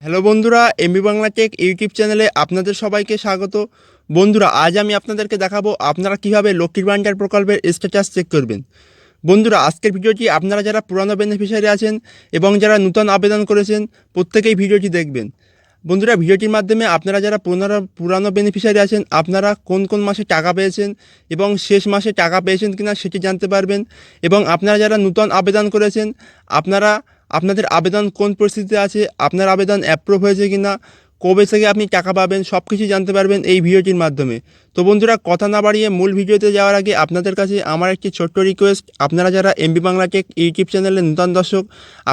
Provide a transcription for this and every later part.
Hello বন্ধুরা, MB Bangla take YouTube চ্যানেলে আপনাদের সবাইকে স্বাগত। বন্ধুরা, আজ আমি আপনাদেরকে দেখাবো আপনারা কিভাবে লক্ষ্মীর ভান্ডার প্রকল্পের স্ট্যাটাস চেক করবেন। বন্ধুরা, আজকের ভিডিওটি আপনারা যারা পুরানো বেনিফিশিয়ারি আছেন এবং যারা নতুন আবেদন করেছেন প্রত্যেকেই ভিডিওটি দেখবেন। বন্ধুরা, ভিডিওটির মাধ্যমে আপনারা যারা পুরানো বেনিফিশিয়ারি আছেন আপনারা কোন কোন মাসে টাকা পেয়েছেন এবং শেষ মাসে টাকা পেয়েছেন কিনা সেটি জানতে পারবেন। এবং আপনারা যারা নতুন আবেদন করেছেন আপনারা আপনাদের আবেদন কোন পরিস্থিতিতে আছে, আপনার আবেদন অ্যাপ্রুভ হয়েছে কিনা, কবে থেকে আপনি টাকা পাবেন সব কিছু জানতে পারবেন এই ভিডিওটির মাধ্যমে। তো বন্ধুরা, কথা না বাড়িয়ে মূল ভিডিওতে যাওয়ার আগে আপনাদের কাছে আমার একটি ছোট্ট রিকোয়েস্ট, আপনারা যারা এমবি বাংলা টেক ইউটিউব চ্যানেলে নতুন দর্শক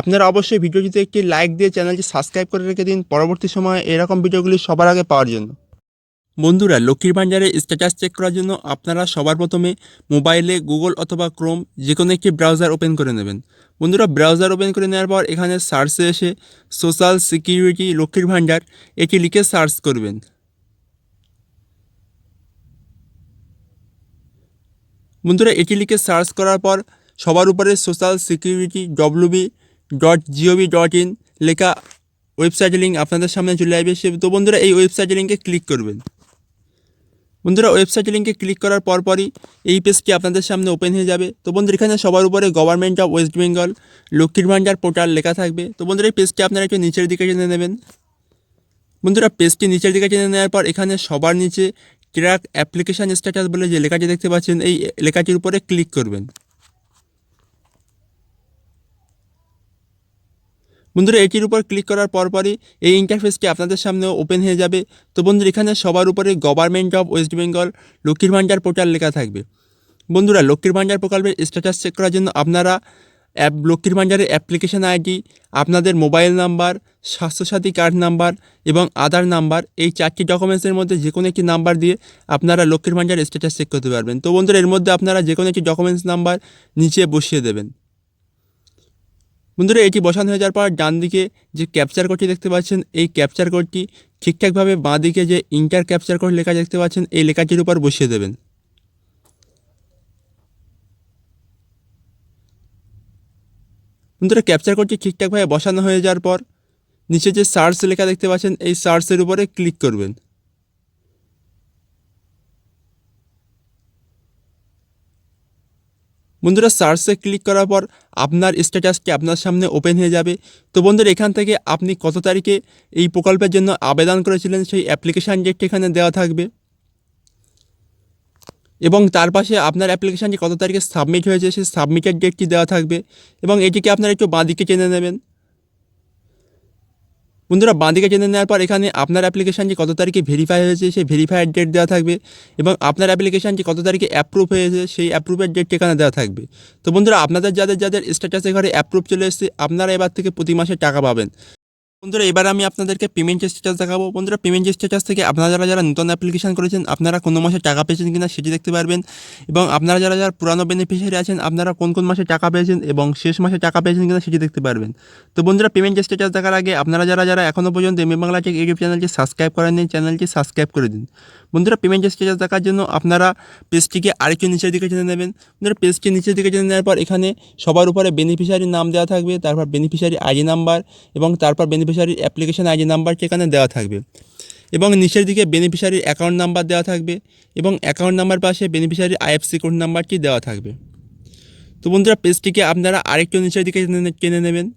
আপনারা অবশ্যই ভিডিওটিতে একটি লাইক দিয়ে চ্যানেলটি সাবস্ক্রাইব করে রেখে দিন পরবর্তী সময়ে এরকম ভিডিওগুলি সবার আগে পাওয়ার জন্য। বন্ধুরা, লক্ষ্মীর ভান্ডারের স্ট্যাটাস চেক করার জন্য আপনারা সবার প্রথমে মোবাইলে গুগল অথবা ক্রোম যে কোনো একটি ব্রাউজার ওপেন করে নেবেন। বন্ধুরা, ব্রাউজার ওপেন করে নেওয়ার পর এখানে সার্চে এসে সোশ্যাল সিকিউরিটি লক্ষ্মীর ভান্ডার এটি লিখে সার্চ করবেন। বন্ধুরা, এটি লিখে সার্চ করার পর সবার উপরে সোশ্যাল সিকিউরিটি www.gov.in লেখা ওয়েবসাইটের লিঙ্ক আপনাদের সামনে চলে আসবে। তো বন্ধুরা, এই ওয়েবসাইটের লিঙ্কে ক্লিক করবেন। বন্ধুরা, ওয়েবসাইটের লিঙ্কে ক্লিক করার পরই এই পেজটি আপনাদের সামনে ওপেন হয়ে যাবে। তো বন্ধুরা, এখানে সবার উপরে গভর্নমেন্ট অফ ওয়েস্ট বেঙ্গল লক্ষ্মীর ভান্ডার পোর্টাল লেখা থাকবে। তো বন্ধুরা, এই পেজটি আপনারা একটু নিচের দিকে টেনে নেবেন। বন্ধুরা, পেজটি নিচের দিকে টেনে নেওয়ার পর এখানে সবার নিচে ট্র্যাক অ্যাপ্লিকেশান স্ট্যাটাস বলে যে লেখাটি দেখতে পাচ্ছেন এই লেখাটির উপরে ক্লিক করবেন। বন্ধুরা, এটির উপর ক্লিক করার পরই এই ইন্টারফেসটি আপনাদের সামনে ওপেন হয়ে যাবে। তো বন্ধুরা, এখানে সবার উপরে গভর্নমেন্ট অফ ওয়েস্ট বেঙ্গল লক্ষ্মীর ভান্ডার পোর্টাল লেখা থাকবে। বন্ধুরা, লক্ষ্মীর ভান্ডার প্রকল্পের স্ট্যাটাস চেক করার জন্য আপনারা লক্ষ্মীর ভান্ডারের অ্যাপ্লিকেশান আইডি, আপনাদের mobile number, Swasthya Sathi card number এবং আধার নাম্বার এই 4টি ডকুমেন্টসের মধ্যে যে কোনো একটি নাম্বার দিয়ে আপনারা লক্ষ্মীর ভান্ডারের স্ট্যাটাস চেক করতে পারবেন। তো বন্ধুরা, এর মধ্যে আপনারা যে কোনো একটি ডকুমেন্টস নাম্বার নিচে বসিয়ে দেবেন। বন্ধুরা, এটি বসানো হয়ে যাওয়ার পর ডান দিকে যে ক্যাপচার কোডটি দেখতে পাচ্ছেন এই ক্যাপচার কোডটি ঠিকঠাকভাবে বাঁ দিকে যে ইন্টার ক্যাপচার কোড লেখা দেখতে পাচ্ছেন এই লেখাটির উপর বসিয়ে দেবেন। বন্ধুরা, ক্যাপচার কোডটি ঠিকঠাকভাবে বসানো হয়ে যাওয়ার পর নিচে যে সার্চ লেখা দেখতে পাচ্ছেন এই সার্চের উপরে ক্লিক করবেন। বন্ধুরা, সার্চে ক্লিক করার পর আপনার স্ট্যাটাসটি আপনার সামনে ওপেন হয়ে যাবে। তো বন্ধুরা, এখান থেকে আপনি কত তারিখে এই প্রকল্পের জন্য আবেদন করেছিলেন সেই অ্যাপ্লিকেশান ডেটটি এখানে দেওয়া থাকবে এবং তার পাশে আপনার অ্যাপ্লিকেশানটি কত তারিখে সাবমিট হয়েছে সেই সাবমিটের ডেটটি দেওয়া থাকবে এবং এটিকে আপনারা একটু বাঁদিকে টেনে নেবেন। বন্ধুরা, বাঁদিকে টেনে নেওয়ার পর এখানে আপনার অ্যাপ্লিকেশানটি কত তারিখে ভেরিফাই হয়েছে সেই ভেরিফাইয়ের ডেট দেওয়া থাকবে এবং আপনার অ্যাপ্লিকেশানটি কত তারিখে অ্যাপ্রুভ হয়েছে সেই অ্যাপ্রুভের ডেটটি এখানে দেওয়া থাকবে। তো বন্ধুরা, আপনাদের যাদের স্ট্যাটাসে ঘরে অ্যাপ্রুভ চলে এসেছে আপনারা এবার থেকে প্রতি মাসে টাকা পাবেন। বন্ধুরা, এবার আমি আপনাদেরকে পেমেন্ট স্ট্যাটাস দেখাবো। বন্ধুরা, পেমেন্ট স্ট্যাটাস থেকে আপনারা যারা নতুন অ্যাপ্লিকেশন করেছেন আপনারা কোনো মাসে টাকা পেয়েছেন কিনা সেটি দেখতে পারবেন এবং আপনারা যারা পুরানো বেনিফিশিয়ারি আছেন আপনারা কোন কোন মাসে টাকা পেয়েছেন এবং শেষ মাসে টাকা পেয়েছেন কিনা সেটি দেখতে পারবেন। তো বন্ধুরা, পেমেন্ট স্ট্যাটাস দেখার আগে আপনারা যারা এখনও পর্যন্ত এমবি বাংলা টেক ইউটিউব চ্যানেলটি সাবস্ক্রাইব করেননি চ্যানেলটি সাবস্ক্রাইব করে দিন। বন্ধুরা, পেমেন্ট স্ট্যাটাস দেখার জন্য আপনারা পেজটিকে আরেকটু নিচের দিকে টেনে নেবেন। বন্ধুরা, পেজটি নিচের দিকে টেনে নেওয়ার পর এখানে সবার উপরে বেনিফিশিয়ারির নাম দেওয়া থাকবে, তারপর বেনিফিশিয়ারি আইডি নাম্বার এবং তারপর বেনিফিশিয়ারির অ্যাপ্লিকেশন আইডি নাম্বারটি এখানে দেওয়া থাকবে এবং নিচের দিকে বেনিফিশিয়ারির অ্যাকাউন্ট নাম্বার দেওয়া থাকবে এবং অ্যাকাউন্ট নাম্বার পাশে বেনিফিশিয়ারির আইএফসি কোড নাম্বারটি দেওয়া থাকবে। তো বন্ধুরা, পেজটিকে আপনারা আরেকটু নিচের দিকে টেনে নেবেন।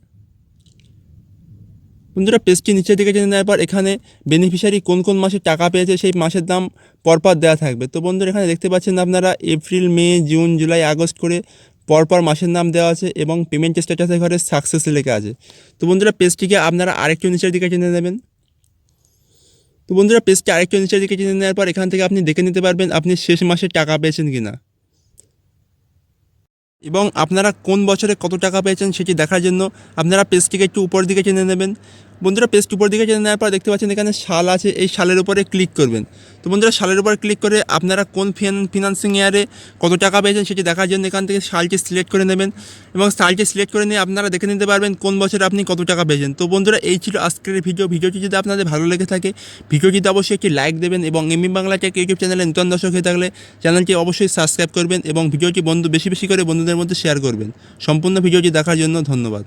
বন্ধুরা, পেজটি নিচের দিকে টেনে নেওয়ার পর এখানে বেনিফিশিয়ারি কোন কোন মাসে টাকা পেয়েছে সেই মাসের দাম পরপর দেওয়া থাকবে। তো বন্ধুরা, এখানে দেখতে পাচ্ছেন আপনারা এপ্রিল, মে, জুন, জুলাই, আগস্ট করে পরপর মাসের নাম দেওয়া আছে এবং পেমেন্ট স্ট্যাটাসে ঘরে সাকসেস লেখা আছে। তো বন্ধুরা, পেজটিকে আপনারা আরেকটু নিচের দিকে টেনে নেবেন। তো বন্ধুরা, পেজটি আরেকটু নিচের দিকে টেনে নেওয়ার পর এখান থেকে আপনি দেখে নিতে পারবেন আপনি শেষ মাসে টাকা পেয়েছেন কিনা এবং আপনারা কোন বছরে কত টাকা পেয়েছেন সেটি দেখার জন্য আপনারা পেজটিকে একটু উপর দিকে টেনে নেবেন। বন্ধুরা, পেজটি উপর দিকে টেনে নেওয়ার পর দেখতে পাচ্ছেন এখানে সাল আছে, এই সালের উপরে ক্লিক করবেন। তো বন্ধুরা, সালের উপর ক্লিক করে আপনারা কোন ফিনান্সিং ইয়ারে কত টাকা পেয়েছেন সেটি দেখার জন্য এখান থেকে সালটি সিলেক্ট করে নেবেন এবং সালটি সিলেক্ট করে নিয়ে আপনারা দেখে নিতে পারবেন কোন বছরে আপনি কত টাকা পেয়েছেন। তো বন্ধুরা, এই ছিল আজকের ভিডিওটি যদি আপনাদের ভালো লেগে থাকে ভিডিওটিতে অবশ্যই একটি লাইক দেবেন এবং এমবি বাংলা টেক ইউটিউব চ্যানেলে নতুন দর্শক হয়ে থাকলে চ্যানেলটি অবশ্যই সাবস্ক্রাইব করবেন এবং ভিডিওটি বেশি করে বন্ধুদের মধ্যে শেয়ার করবেন। সম্পূর্ণ ভিডিওটি দেখার জন্য ধন্যবাদ।